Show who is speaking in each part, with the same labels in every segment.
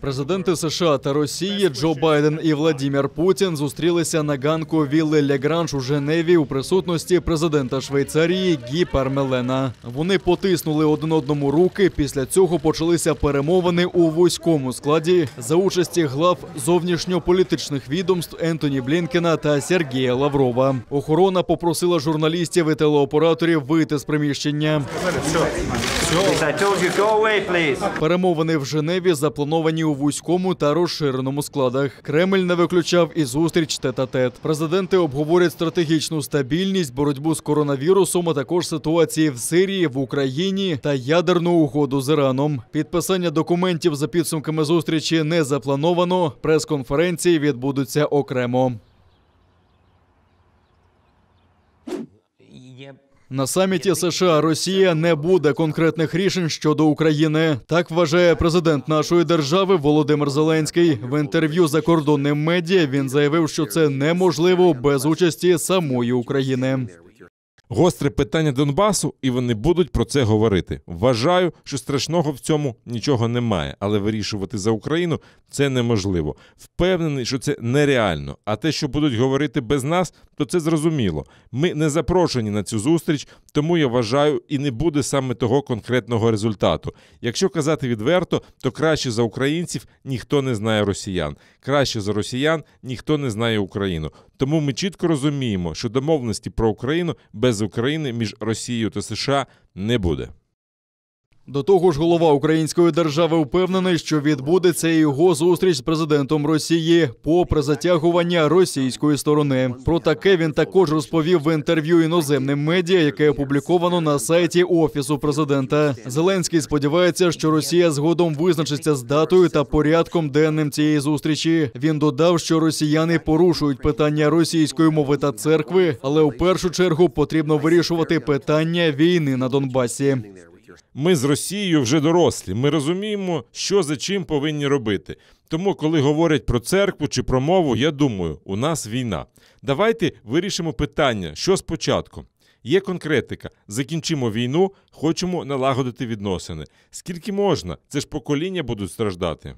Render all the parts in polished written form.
Speaker 1: Президенти США та Росії Джо Байден і Владімір Путін зустрілися на ганку вілли Лягранж у Женеві у присутності президента Швейцарії Гі Пармелена. Вони потиснули один одному руки, після цього почалися перемовини у вузькому складі за участі глав зовнішньополітичних відомств Ентоні Блінкена та Сергія Лаврова. Охорона попросила журналістів і телеоператорів вийти з приміщення. Перемовини в Женеві заплановані у вузькому та розширеному складах. Кремль не виключав і зустріч тет-а-тет. Президенти обговорять стратегічну стабільність, боротьбу з коронавірусом, а також ситуації в Сирії, в Україні та ядерну угоду з Іраном. Підписання документів за підсумками зустрічі не заплановано. Прес-конференції відбудуться окремо. На саміті США-Росія не буде конкретних рішень щодо України. Так вважає президент нашої держави Володимир Зеленський. В інтерв'ю закордонним медіа він заявив, що це неможливо без участі самої України.
Speaker 2: Гостре питання Донбасу, і вони будуть про це говорити. Вважаю, що страшного в цьому нічого немає, але вирішувати за Україну – це неможливо. Впевнений, що це нереально. А те, що будуть говорити без нас, то це зрозуміло. Ми не запрошені на цю зустріч, тому я вважаю, і не буде саме того конкретного результату. Якщо казати відверто, то краще за українців ніхто не знає росіян. Краще за росіян ніхто не знає Україну. Тому ми чітко розуміємо, що домовленості про Україну без України між Росією та США не буде.
Speaker 1: До того ж, голова української держави впевнений, що відбудеться і його зустріч з президентом Росії, попри затягування російської сторони. Про таке він також розповів в інтерв'ю іноземним медіа, яке опубліковано на сайті Офісу президента. Зеленський сподівається, що Росія згодом визначиться з датою та порядком денним цієї зустрічі. Він додав, що росіяни порушують питання російської мови та церкви, але у першу чергу потрібно вирішувати питання війни на Донбасі.
Speaker 2: Ми з Росією вже дорослі. Ми розуміємо, що за чим повинні робити. Тому, коли говорять про церкву чи про мову, я думаю, у нас війна. Давайте вирішимо питання, що спочатку. Є конкретика. Закінчимо війну, хочемо налагодити відносини. Скільки можна? Це ж покоління будуть страждати.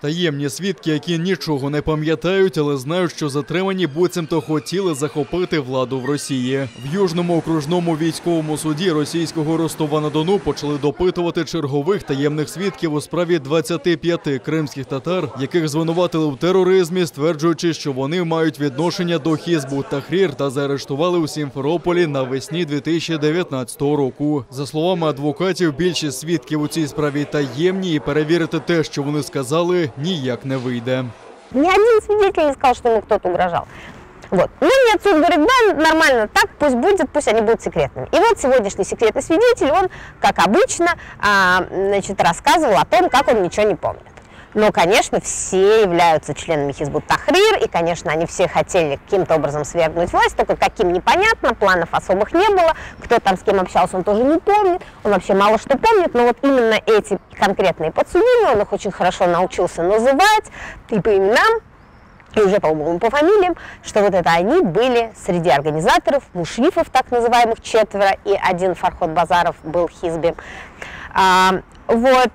Speaker 1: Таємні свідки, які нічого не пам'ятають, але знають, що затримані буцімто хотіли захопити владу в Росії. В Южному окружному військовому суді російського Ростова-на-Дону почали допитувати чергових таємних свідків у справі 25 кримських татар, яких звинуватили в тероризмі, стверджуючи, що вони мають відношення до Хізбут Тахрір та заарештували у Сімферополі навесні 2019 року. За словами адвокатів, більшість свідків у цій справі таємні і перевірити те, що вони сказали, ніяк не вийде.
Speaker 3: Ни один свидетель не сказал, что ему кто-то угрожал. Вот. Ну, мне отсюда говорит, да, нормально, так пусть будет, пусть они будут секретными. И вот сегодняшний секретный свидетель, он, как обычно, значит, рассказывал о том, как он ничего не помнит. Но, конечно, все являются членами Хизбут Тахрир, и, конечно, они все хотели каким-то образом свергнуть власть, только каким непонятно, планов особых не было, кто там с кем общался, он тоже не помнит, он вообще мало что помнит, но вот именно эти конкретные подсудимые, он их очень хорошо научился называть, и по именам, и уже, по-моему, по фамилиям, что вот это они были среди организаторов, мушрифов так называемых 4, и один Фарход Базаров был хизбем. Вот.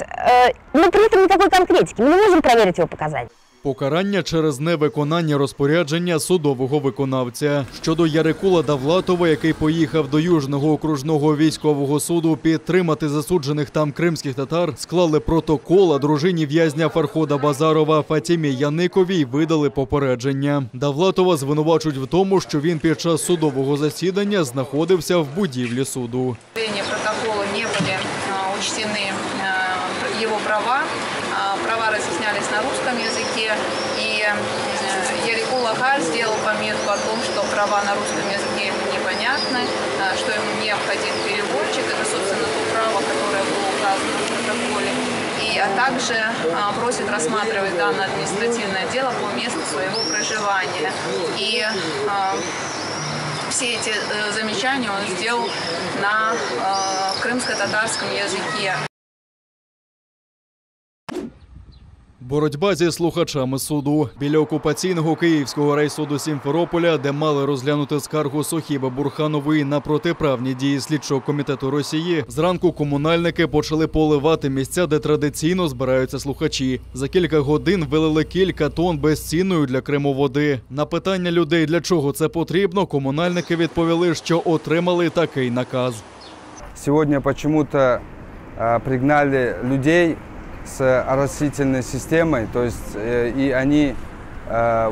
Speaker 3: Но при этом никакой конкретики. Мы не можем проверить его показания.
Speaker 1: Покарання через невиконання розпорядження судового виконавця. Щодо Ярикула Давлатова, який поїхав до Южного окружного військового суду підтримати засуджених там кримських татар, склали протокол, а дружині в'язня Фархода Базарова Фатімі Яниковій видали попередження. Давлатова звинувачують в тому, що він під час судового засідання знаходився в будівлі суду.
Speaker 4: Протоколу не були учтені його права. Права разъяснялись на русском языке, и Ярикул Ага сделал пометку о том, что права на русском языке ему непонятны, что ему необходим переводчик, это, собственно, то право, которое было указано в протоколе, а также просит рассматривать данное административное дело по месту своего проживания. И все эти замечания он сделал на крымско-татарском языке.
Speaker 1: Боротьба зі слухачами суду. Біля окупаційного Київського райсуду Сімферополя, де мали розглянути скаргу Сохіби Бурханової на протиправні дії слідчого комітету Росії, зранку комунальники почали поливати місця, де традиційно збираються слухачі. За кілька годин вилили кілька тонн безцінної для Криму води. На питання людей, для чого це потрібно, комунальники відповіли, що отримали такий наказ.
Speaker 5: Сегодня почему-то пригнали людей с оросительной системой, то есть и они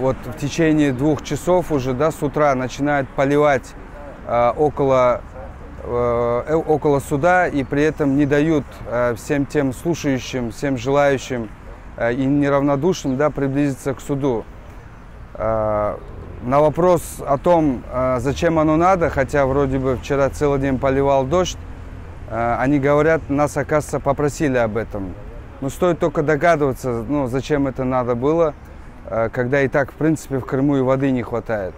Speaker 5: вот в течение 2 часов уже, да, с утра начинают поливать около суда и при этом не дают всем тем слушающим, всем желающим и неравнодушным, да, приблизиться к суду. На вопрос о том, зачем оно надо, хотя вроде бы вчера целый день поливал дождь, они говорят, нас, оказывается, попросили об этом. Но стоит только догадываться, ну, зачем это надо было, когда и так, в принципе, в Крыму и воды не хватает.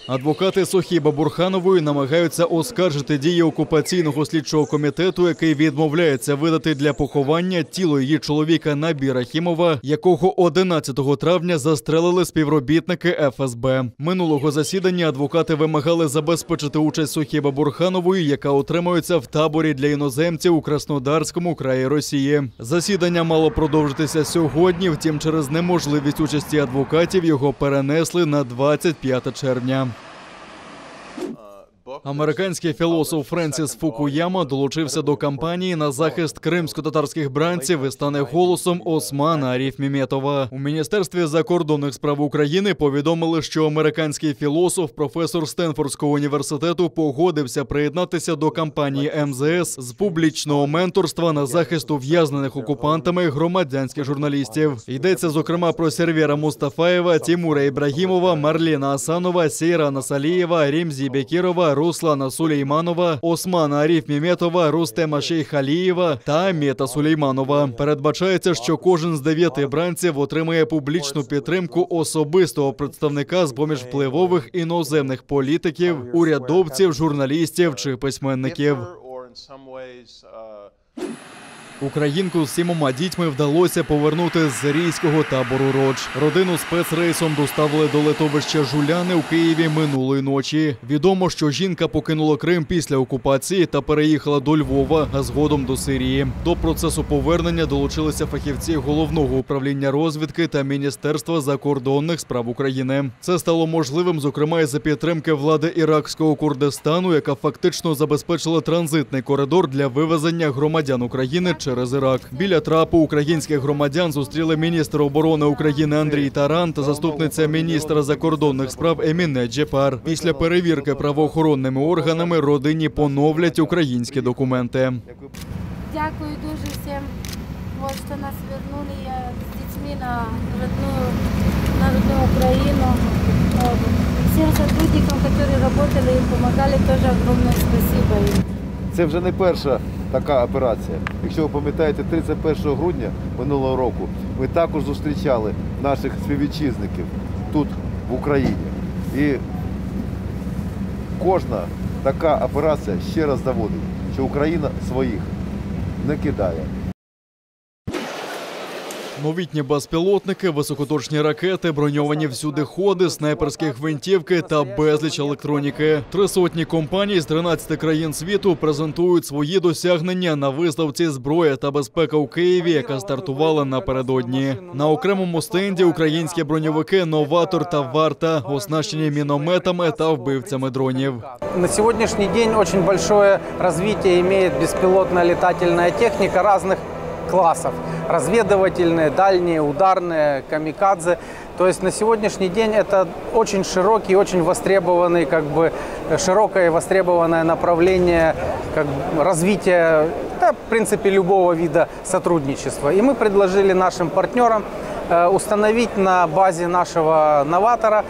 Speaker 1: Адвокати Сохіби Бурханової намагаються оскаржити дії окупаційного слідчого комітету, який відмовляється видати для поховання тіло її чоловіка Набі Рахімова, якого 11 травня застрелили співробітники ФСБ. Минулого засідання адвокати вимагали забезпечити участь Сохіби Бурханової, яка утримується в таборі для іноземців у Краснодарському краї Росії. Засідання мало продовжитися сьогодні, втім через неможливість участі адвокатів його перенесли на 25 червня. Американський філософ Френсіс Фукуяма долучився до кампанії на захист кримсько-татарських бранців і стане голосом Османа Арифмеметова. У Міністерстві закордонних справ України повідомили, що американський філософ, професор Стенфордського університету, погодився приєднатися до кампанії МЗС з публічного менторства на захист ув'язнених окупантами громадянських журналістів. Йдеться, зокрема, про Сервєра Мустафаєва, Тимура Ібрагімова, Марліна Асанова, Сейрана Салієва, Римзі Бекірова, Руслана Сулейманова, Османа Арифмеметова, Рустема Шейхалієва та Амета Сулейманова. Передбачається, що кожен з 9 бранців отримає публічну підтримку особистого представника з-поміж впливових іноземних політиків, урядовців, журналістів чи письменників. Українку з 7 дітьми вдалося повернути з сирійського табору Родж. Родину спецрейсом доставили до литовища Жуляни у Києві минулої ночі. Відомо, що жінка покинула Крим після окупації та переїхала до Львова, а згодом до Сирії. До процесу повернення долучилися фахівці Головного управління розвідки та Міністерства закордонних справ України. Це стало можливим, зокрема, із-за підтримки влади іракського Курдистану, яка фактично забезпечила транзитний коридор для вивезення громадян України через Ірак. Біля трапу українських громадян зустріли міністр оборони України Андрій Таран та заступниця міністра закордонних справ Еміне Джепар. Після перевірки правоохоронними органами родині поновлять українські документи.
Speaker 6: Дякую дуже всім, що нас повернули з дітьми на родну Україну. Всім сотрудникам, які працювали і допомагали, теж огромне спасибо їм.
Speaker 7: Це вже не перша така операція. Якщо ви пам'ятаєте, 31 грудня минулого року ми також зустрічали наших співвітчизників тут, в Україні. І кожна така операція ще раз доводить, що Україна своїх не кидає.
Speaker 1: Новітні безпілотники, високоточні ракети, броньовані всюдиходи, снайперські гвинтівки та безліч електроніки. 300 компаній з 13 країн світу презентують свої досягнення на виставці «Зброя та безпека» у Києві, яка стартувала напередодні. На окремому стенді українські броньовики «Новатор» та «Варта», оснащені мінометами та вбивцями дронів.
Speaker 8: На сегодняшний день очень большое развитие имеет беспилотная летательная техника разных классов. Разведывательные, дальние, ударные, камикадзе. То есть на сегодняшний день это очень широкий, очень востребованный, широкое и востребованное направление развития, в принципе, любого вида сотрудничества. И мы предложили нашим партнерам установить на базе нашего новатора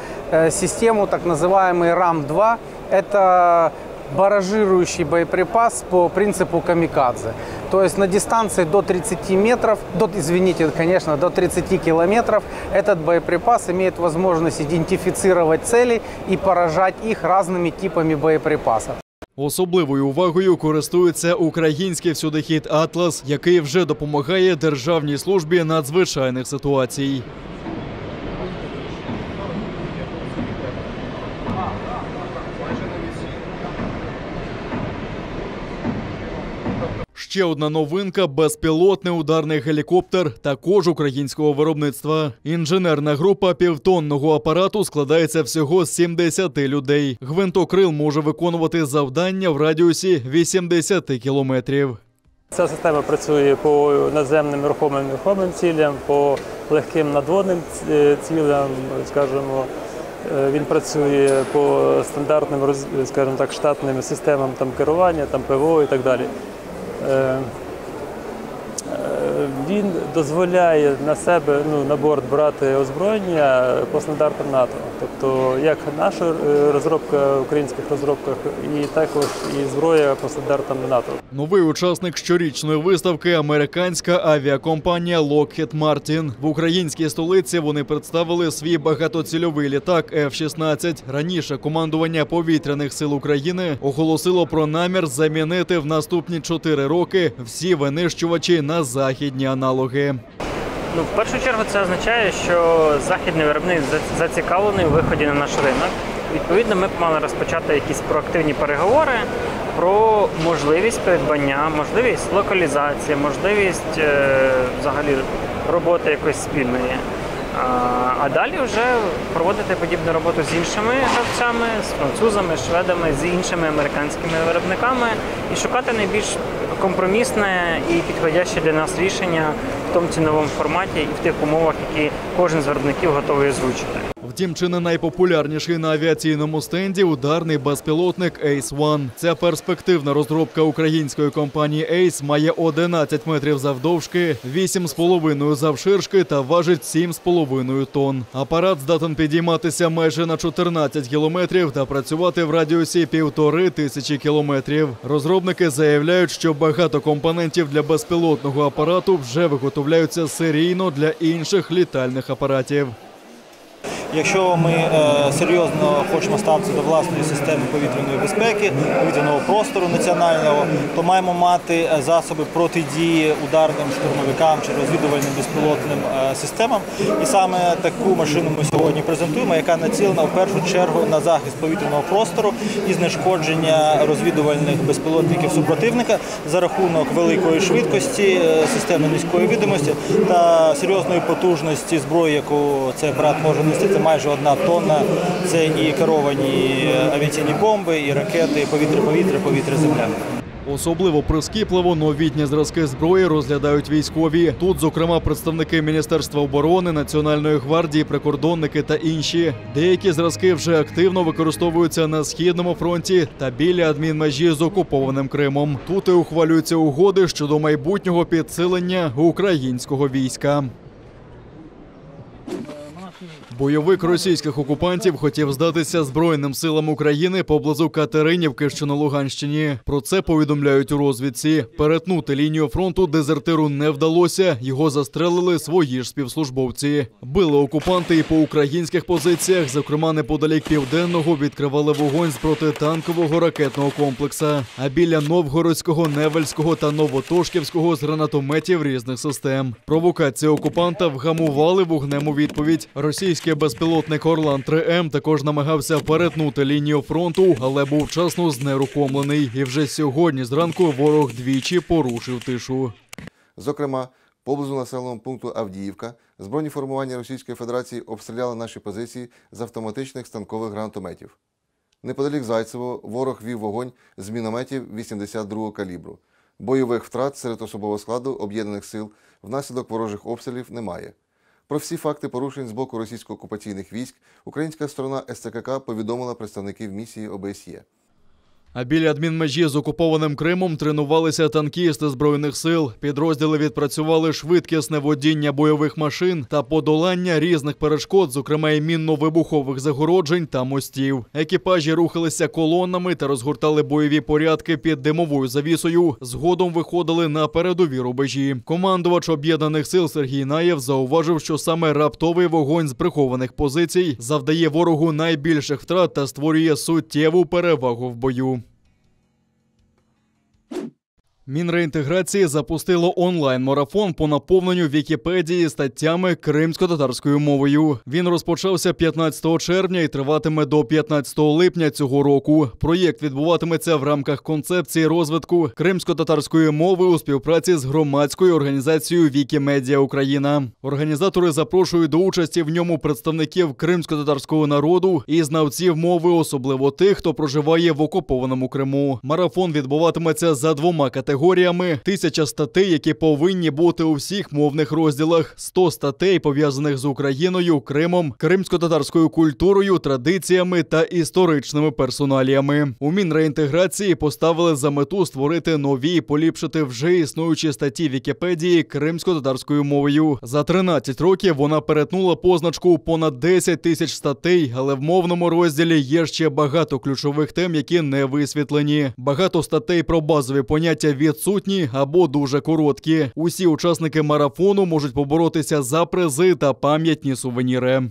Speaker 8: систему, так называемый РАМ-2. Это баражирующий боеприпас по принципу камикадзе. То есть на дистанции до 30 метров, до 30 километров этот боеприпас имеет возможность идентифицировать цели и поражать их разными типами боеприпасов.
Speaker 1: Особливою увагою користується український всюдихід «Атлас», який вже допомагає Державній службі надзвичайних ситуацій. Ще одна новинка – безпілотний ударний гелікоптер, також українського виробництва. Інженерна група півтонного апарату складається всього з 70 людей. Гвинтокрил може виконувати завдання в радіусі 80 кілометрів.
Speaker 9: Ця система працює по наземним рухомим цілям, по легким надводним цілям, скажімо. Він працює по стандартним, скажімо так, штатним системам керування, ПВО і так далі. Він дозволяє на себе, на борт брати озброєння по стандартам НАТО. Тобто, як наша розробка в українських розробках, і також і зброя по стандартам НАТО.
Speaker 1: Новий учасник щорічної виставки – американська авіакомпанія Lockheed Martin. В українській столиці вони представили свій багатоцільовий літак F-16. Раніше командування Повітряних сил України оголосило про намір замінити в наступні 4 роки всі винищувачі на західні аналоги.
Speaker 10: В першу чергу це означає, що західний виробник зацікавлений у виході на наш ринок. Відповідно, ми б мали розпочати якісь проактивні переговори про можливість придбання, можливість локалізації, можливість взагалі роботи якоїсь спільної. А далі вже проводити подібну роботу з іншими гравцями, з французами, шведами, з іншими американськими виробниками і шукати найбільш компромісне і підходяще для нас рішення в тому ціновому форматі і в тих умовах, які кожен з виробників готовий озвучити.
Speaker 1: Втім, чи не найпопулярніший на авіаційному стенді ударний безпілотник Ace-1. Ця перспективна розробка української компанії Ace має 11 метрів завдовжки, 8,5 завширшки та важить 7,5 тонн. Апарат здатен підійматися майже на 14 кілометрів та працювати в радіусі 1500 кілометрів. Розробники заявляють, що багато компонентів для безпілотного апарату вже виготовляються серійно для інших літальних апаратів.
Speaker 11: Якщо ми серйозно хочемо ставитися до власної системи повітряної безпеки, повітряного простору національного, то маємо мати засоби протидії ударним штурмовикам чи розвідувальним безпілотним системам. І саме таку машину ми сьогодні презентуємо, яка націлена в першу чергу на захист повітряного простору і знешкодження розвідувальних безпілотників супротивника за рахунок великої швидкості, системи низької видимості та серйозної потужності зброї, яку цей апарат може нести. Майже 1 тонна. Це і керовані авіаційні бомби, і ракети, повітря-повітря, повітря-земля.
Speaker 1: Особливо прискіпливо новітні зразки зброї розглядають військові. Тут, зокрема, представники Міністерства оборони, Національної гвардії, прикордонники та інші. Деякі зразки вже активно використовуються на Східному фронті та біля адмінмежі з окупованим Кримом. Тут і ухвалюються угоди щодо майбутнього підсилення українського війська. Бойовик російських окупантів хотів здатися Збройним силам України поблизу Катеринівки, що на Луганщині. Про це повідомляють у розвідці. Перетнути лінію фронту дезертиру не вдалося, його застрелили свої ж співслужбовці. Били окупанти і по українських позиціях, зокрема неподалік Південного, відкривали вогонь з протитанкового ракетного комплекса. А біля Новгородського, Невельського та Новотошківського з гранатометів різних систем. Провокації окупанта вгамували вогнем у відповідь. Російський безпілотник Орлан-3М також намагався перетнути лінію фронту, але був вчасно знерухомлений. І вже сьогодні зранку ворог двічі порушив тишу.
Speaker 12: Зокрема, поблизу населеного пункту Авдіївка збройні формування Російської Федерації обстріляли наші позиції з автоматичних станкових гранатометів. Неподалік Зайцево ворог вів вогонь з мінометів 82-го калібру. Бойових втрат серед особового складу Об'єднаних сил внаслідок ворожих обстрілів немає. Про всі факти порушень з боку російсько-окупаційних військ українська сторона СЦКК повідомила представників місії ОБСЄ.
Speaker 1: А біля адмінмежі з окупованим Кримом тренувалися танкісти Збройних сил. Підрозділи відпрацювали швидкісне водіння бойових машин та подолання різних перешкод, зокрема і мінно-вибухових загороджень та мостів. Екіпажі рухалися колонами та розгортали бойові порядки під димовою завісою. Згодом виходили на передові рубежі. Командувач Об'єднаних сил Сергій Наєв зауважив, що саме раптовий вогонь з прихованих позицій завдає ворогу найбільших втрат та створює суттєву перевагу в бою. Мінреінтеграції запустило онлайн-марафон по наповненню Вікіпедії статтями кримсько-татарською мовою. Він розпочався 15 червня і триватиме до 15 липня цього року. Проєкт відбуватиметься в рамках концепції розвитку кримсько-татарської мови у співпраці з громадською організацією Вікімедіа Україна. Організатори запрошують до участі в ньому представників кримсько-татарського народу і знавців мови, особливо тих, хто проживає в окупованому Криму. Марафон відбуватиметься за двома категоріями. 1000 статей, які повинні бути у всіх мовних розділах, 100 статей, пов'язаних з Україною, Кримом, кримсько-татарською культурою, традиціями та історичними персоналіями. У Мінреінтеграції поставили за мету створити нові і поліпшити вже існуючі статті Вікіпедії кримсько-татарською мовою. За 13 років вона перетнула позначку понад 10 000 статей, але в мовному розділі є ще багато ключових тем, які не висвітлені. Багато статей про базові поняття відсутні або дуже короткі. Усі учасники марафону можуть поборотися за призи та пам'ятні сувеніри.